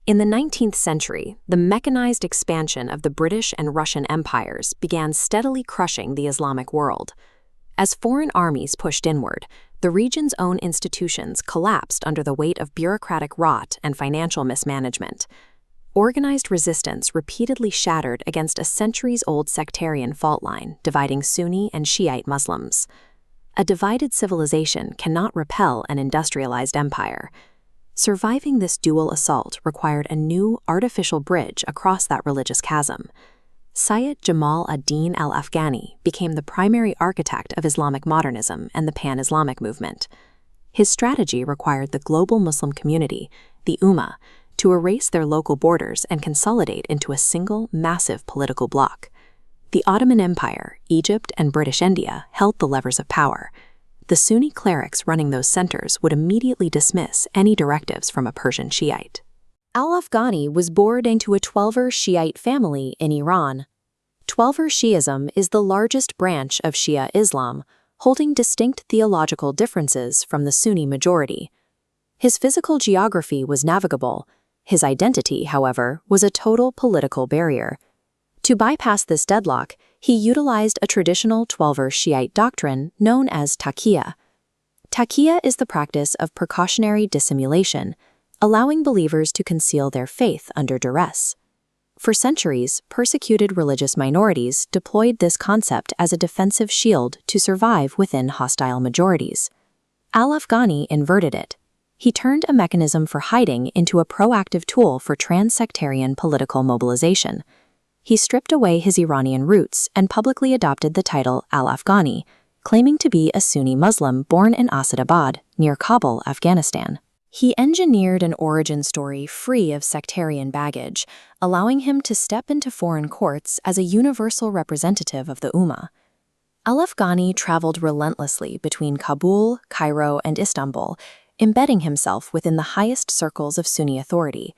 In the 19th century, the mechanized expansion of the British and Russian empires began steadily crushing the Islamic world. As foreign armies pushed inward, the region's own institutions collapsed under the weight of bureaucratic rot and financial mismanagement. Organized resistance repeatedly shattered against a centuries-old sectarian fault line dividing Sunni and Shiite Muslims. A divided civilization cannot repel an industrialized empire. Surviving this dual assault required a new, artificial bridge across that religious chasm. Sayyid Jamal Uddin al-Afghani became the primary architect of Islamic modernism and the pan-Islamic movement. His strategy required the global Muslim community, the Ummah, to erase their local borders and consolidate into a single, massive political bloc. The Ottoman Empire, Egypt, and British India held the levers of power. The Sunni clerics running those centers would immediately dismiss any directives from a Persian Shiite. Al-Afghani was born into a Twelver Shiite family in Iran. Twelver Shi'ism is the largest branch of Shia Islam, holding distinct theological differences from the Sunni majority. His physical geography was navigable. His identity, however, was a total political barrier. To bypass this deadlock, he utilized a traditional Twelver Shiite doctrine known as taqiyya. Taqiyya is the practice of precautionary dissimulation, allowing believers to conceal their faith under duress. For centuries, persecuted religious minorities deployed this concept as a defensive shield to survive within hostile majorities. Al-Afghani inverted it. He turned a mechanism for hiding into a proactive tool for trans-sectarian political mobilization. He stripped away his Iranian roots and publicly adopted the title Al-Afghani, claiming to be a Sunni Muslim born in Asadabad, near Kabul, Afghanistan. He engineered an origin story free of sectarian baggage, allowing him to step into foreign courts as a universal representative of the Ummah. Al-Afghani traveled relentlessly between Kabul, Cairo, and Istanbul, embedding himself within the highest circles of Sunni authority.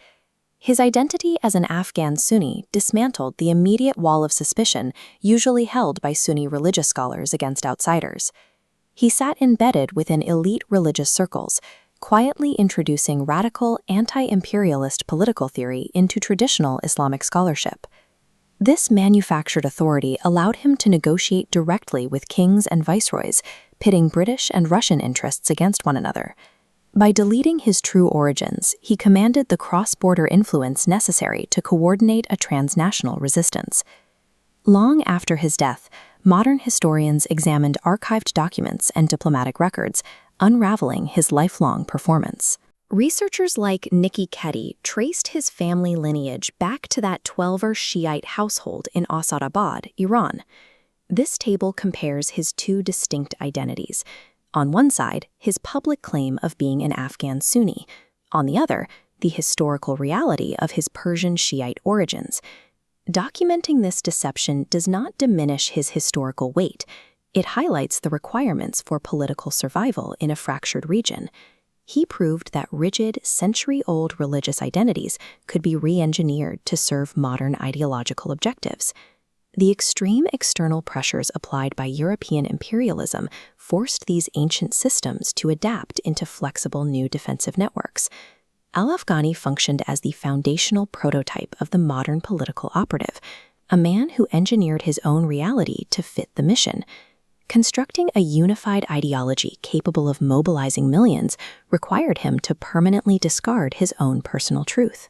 His identity as an Afghan Sunni dismantled the immediate wall of suspicion usually held by Sunni religious scholars against outsiders. He sat embedded within elite religious circles, quietly introducing radical anti-imperialist political theory into traditional Islamic scholarship. This manufactured authority allowed him to negotiate directly with kings and viceroys, pitting British and Russian interests against one another. By deleting his true origins, he commanded the cross-border influence necessary to coordinate a transnational resistance. Long after his death, modern historians examined archived documents and diplomatic records, unraveling his lifelong performance. Researchers like Nikki Keddy traced his family lineage back to that Twelver Shiite household in Asadabad, Iran. This table compares his two distinct identities. On one side, his public claim of being an Afghan Sunni. On the other, the historical reality of his Persian Shiite origins. Documenting this deception does not diminish his historical weight. It highlights the requirements for political survival in a fractured region. He proved that rigid, century-old religious identities could be re-engineered to serve modern ideological objectives. The extreme external pressures applied by European imperialism forced these ancient systems to adapt into flexible new defensive networks. Al-Afghani functioned as the foundational prototype of the modern political operative, a man who engineered his own reality to fit the mission. Constructing a unified ideology capable of mobilizing millions required him to permanently discard his own personal truth.